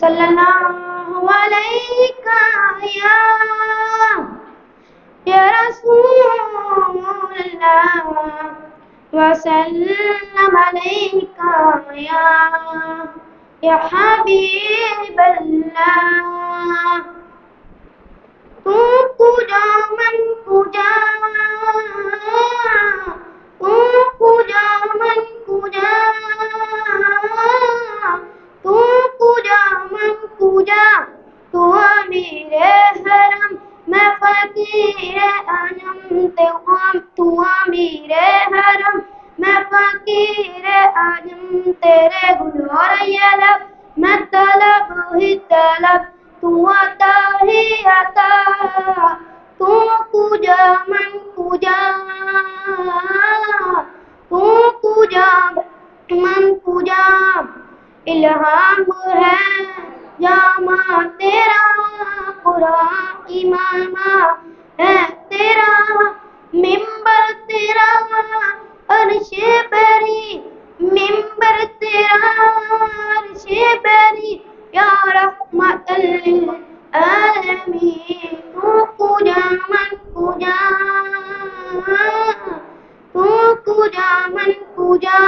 صلی اللہ علیہ یا رسول اللہ وسلم علیہ یا حبیب اللہ. تو پوجا من پوجا، تو پوجا من پوجا، تو پوجا من پوجا. تو امیر حرم میں فقیر اعظم، تو امیر حرم میں فقیر اعظم. تیرے گلور یہ لب میں طلب ہی طلب، تو عطا ہی عطا. تو پوجا من پوجا، تو پوجا من پوجا. الہام ہے جامع تیرا، قرآن امام ہے تیرا، ممبر تیرا عرش بری، ممبر تیرا عرش بری. یا رحمت للعالمین. تو پوجا من پوجا، تو پوجا من پوجا.